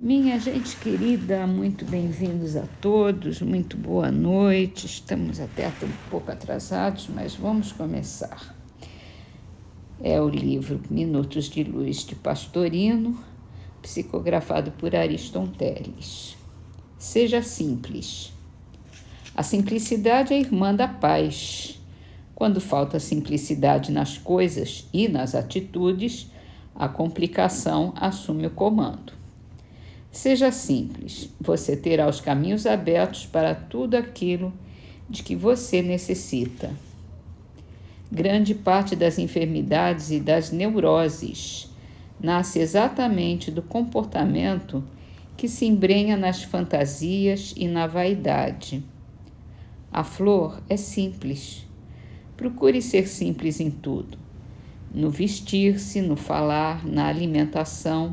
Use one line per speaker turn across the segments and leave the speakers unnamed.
Minha gente querida, muito bem-vindos a todos, muito boa noite. Estamos até um pouco atrasados, mas vamos começar. É o livro Minutos de Luz de Pastorino, psicografado por Ariston Teles. Seja simples. A simplicidade é irmã da paz. Quando falta simplicidade nas coisas e nas atitudes, a complicação assume o comando. Seja simples, você terá os caminhos abertos para tudo aquilo de que você necessita. Grande parte das enfermidades e das neuroses nasce exatamente do comportamento que se embrenha nas fantasias e na vaidade. A flor é simples. Procure ser simples em tudo. No vestir-se, no falar, na alimentação,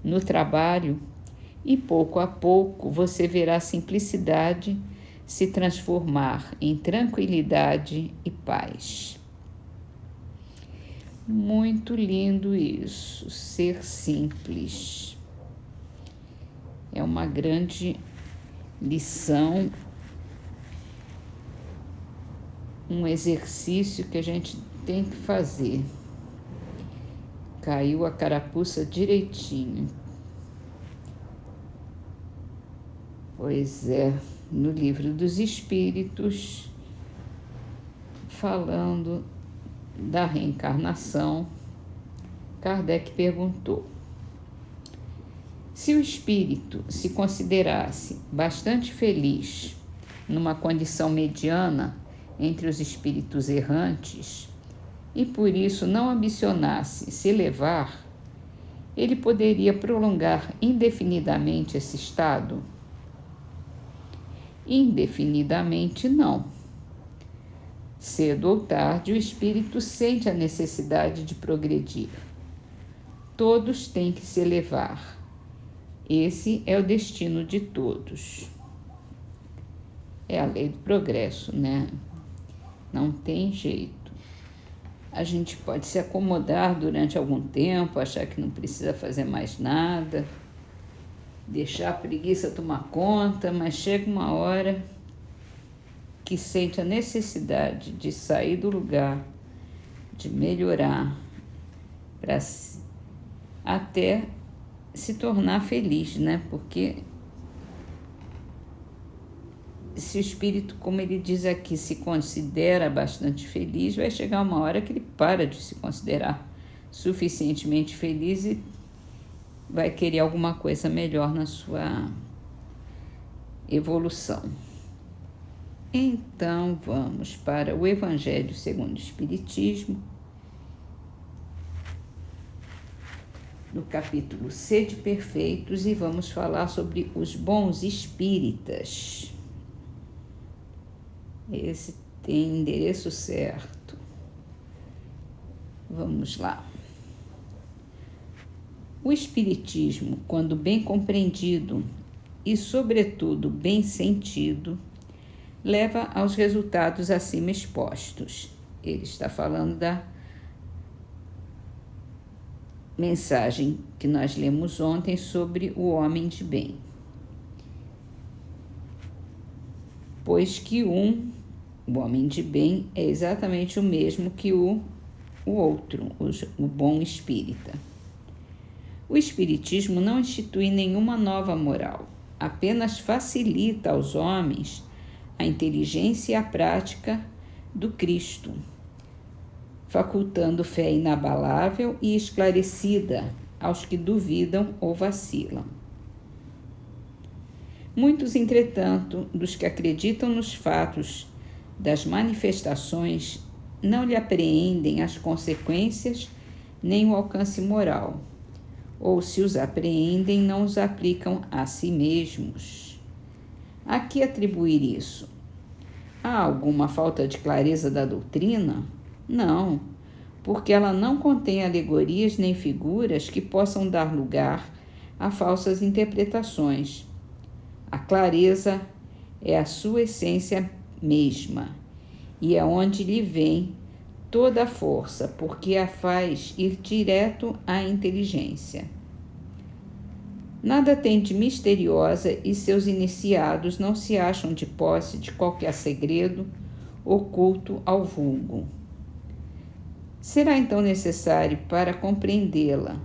no trabalho. E pouco a pouco você verá a simplicidade se transformar em tranquilidade e paz. Muito lindo isso, ser simples. É uma grande lição, um exercício que a gente tem que fazer. Caiu a carapuça direitinho. Pois é, no Livro dos Espíritos, falando da reencarnação, Kardec perguntou: se o espírito se considerasse bastante feliz numa condição mediana entre os espíritos errantes e por isso não ambicionasse se elevar, ele poderia prolongar indefinidamente esse estado? Indefinidamente não. Cedo ou tarde, o espírito sente a necessidade de progredir. Todos têm que se elevar. Esse é o destino de todos. É a lei do progresso, né? Não tem jeito. A gente pode se acomodar durante algum tempo, achar que não precisa fazer mais nada, deixar a preguiça tomar conta, mas chega uma hora que sente a necessidade de sair do lugar, de melhorar, para até se tornar feliz, né? Porque se o espírito, como ele diz aqui, se considera bastante feliz, vai chegar uma hora que ele para de se considerar suficientemente feliz e vai querer alguma coisa melhor na sua evolução. Então, vamos para o Evangelho segundo o Espiritismo, no capítulo Sede Perfeitos, e vamos falar sobre os bons espíritas. Esse tem endereço certo. Vamos lá. O Espiritismo, quando bem compreendido e, sobretudo, bem sentido, leva aos resultados acima expostos. Ele está falando da mensagem que nós lemos ontem sobre o homem de bem. Pois que o homem de bem, é exatamente o mesmo que o outro, o bom espírita. O Espiritismo não institui nenhuma nova moral, apenas facilita aos homens a inteligência e a prática do Cristo, facultando fé inabalável e esclarecida aos que duvidam ou vacilam. Muitos, entretanto, dos que acreditam nos fatos das manifestações não lhe apreendem as consequências nem o alcance moral, ou se os apreendem, não os aplicam a si mesmos. A que atribuir isso? Há alguma falta de clareza da doutrina? Não, porque ela não contém alegorias nem figuras que possam dar lugar a falsas interpretações. A clareza é a sua essência mesma, e é onde lhe vem toda a força, porque a faz ir direto à inteligência. Nada tem de misteriosa e seus iniciados não se acham de posse de qualquer segredo oculto ao vulgo. Será então necessário, para compreendê-la,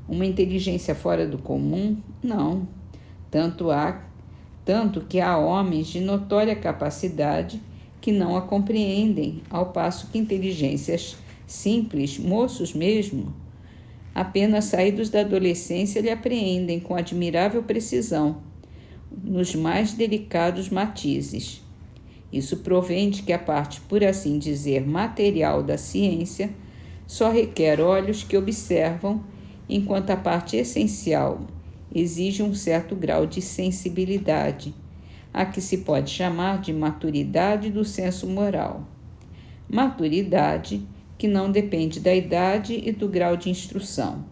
uma inteligência fora do comum? Não. Tanto que há homens de notória capacidade que não a compreendem, ao passo que inteligências simples, moços mesmo, apenas saídos da adolescência, lhe apreendem com admirável precisão, nos mais delicados matizes. Isso provém de que a parte, por assim dizer, material da ciência só requer olhos que observam, enquanto a parte essencial exige um certo grau de sensibilidade, a que se pode chamar de maturidade do senso moral. Maturidade que não depende da idade e do grau de instrução,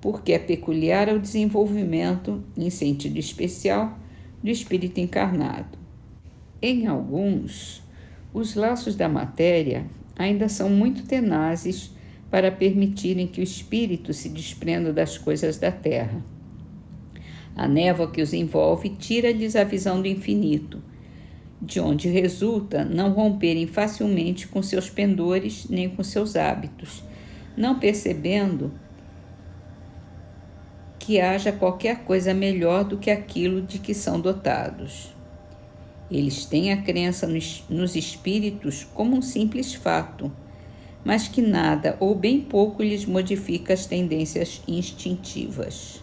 porque é peculiar ao desenvolvimento, em sentido especial, do espírito encarnado. Em alguns, os laços da matéria ainda são muito tenazes para permitirem que o espírito se desprenda das coisas da terra. A névoa que os envolve tira-lhes a visão do infinito, de onde resulta não romperem facilmente com seus pendores nem com seus hábitos, não percebendo que haja qualquer coisa melhor do que aquilo de que são dotados. Eles têm a crença nos espíritos como um simples fato, mas que nada ou bem pouco lhes modifica as tendências instintivas.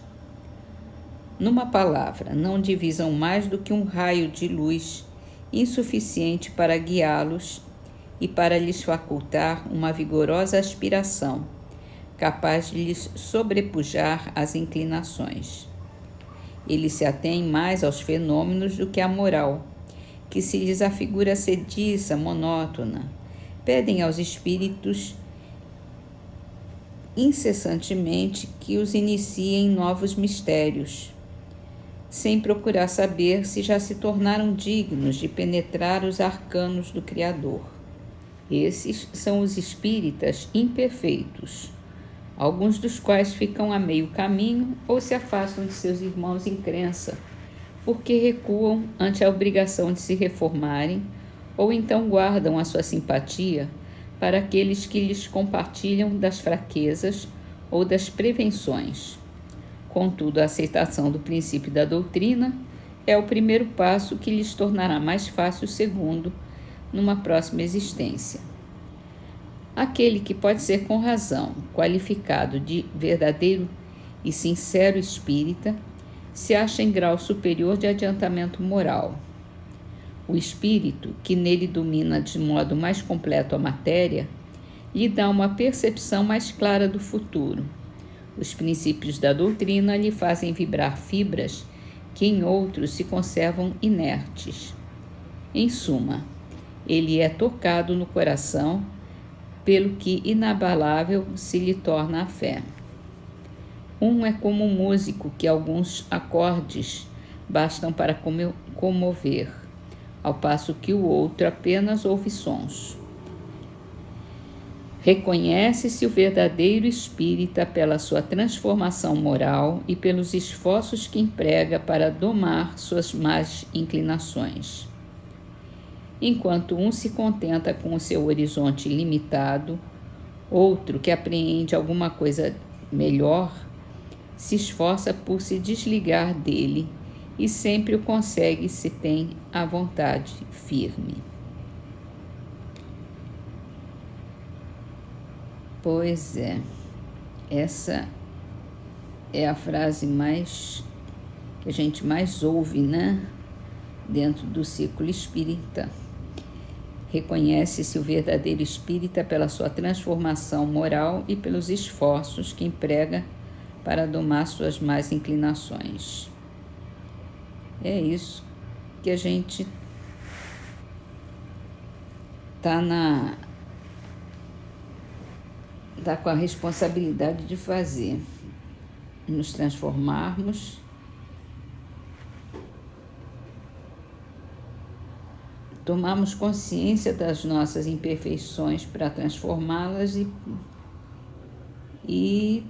Numa palavra, não divisam mais do que um raio de luz insuficiente para guiá-los e para lhes facultar uma vigorosa aspiração, capaz de lhes sobrepujar as inclinações. Eles se atêm mais aos fenômenos do que à moral, que se lhes afigura sediça, monótona. Pedem aos espíritos incessantemente que os iniciem em novos mistérios, sem procurar saber se já se tornaram dignos de penetrar os arcanos do Criador. Esses são os espíritas imperfeitos, alguns dos quais ficam a meio caminho ou se afastam de seus irmãos em crença, porque recuam ante a obrigação de se reformarem, ou então guardam a sua simpatia para aqueles que lhes compartilham das fraquezas ou das prevenções. Contudo, a aceitação do princípio da doutrina é o primeiro passo que lhes tornará mais fácil o segundo numa próxima existência. Aquele que pode ser com razão qualificado de verdadeiro e sincero espírita se acha em grau superior de adiantamento moral. O espírito, que nele domina de modo mais completo a matéria, lhe dá uma percepção mais clara do futuro. Os princípios da doutrina lhe fazem vibrar fibras que em outros se conservam inertes. Em suma, ele é tocado no coração, pelo que inabalável se lhe torna a fé. Um é como um músico que alguns acordes bastam para comover, ao passo que o outro apenas ouve sons. Reconhece-se o verdadeiro espírita pela sua transformação moral e pelos esforços que emprega para domar suas más inclinações. Enquanto um se contenta com o seu horizonte limitado, outro, que apreende alguma coisa melhor, se esforça por se desligar dele e sempre o consegue se tem a vontade firme. Pois é, essa é a frase que a gente mais ouve, né? Dentro do círculo espírita. Reconhece-se o verdadeiro espírita pela sua transformação moral e pelos esforços que emprega para domar suas más inclinações. É isso que a gente está com a responsabilidade de fazer, nos transformarmos, tomarmos consciência das nossas imperfeições para transformá-las e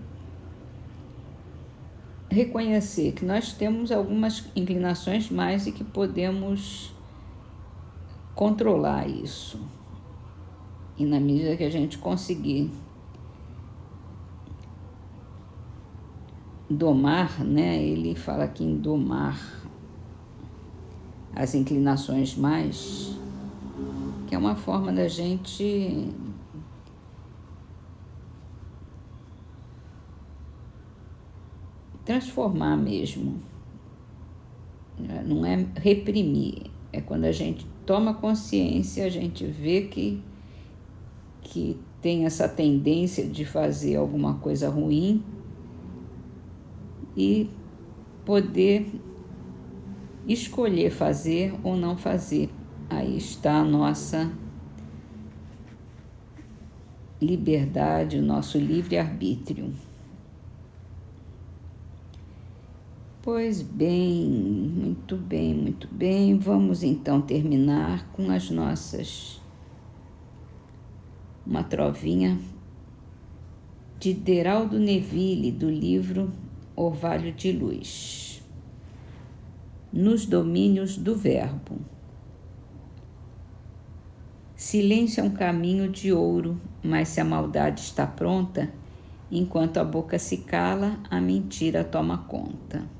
reconhecer que nós temos algumas inclinações mais e que podemos controlar isso. E na medida que a gente conseguir domar, né? Ele fala aqui em domar as inclinações mais, que é uma forma da gente transformar mesmo. Não é reprimir, é quando a gente toma consciência, a gente vê que tem essa tendência de fazer alguma coisa ruim e poder escolher fazer ou não fazer. Aí está a nossa liberdade, o nosso livre-arbítrio. Pois bem, muito bem, muito bem. Vamos então terminar com uma trovinha de Deraldo Neville, do livro Orvalho de Luz. Nos domínios do verbo. Silêncio é um caminho de ouro, mas se a maldade está pronta, enquanto a boca se cala, a mentira toma conta.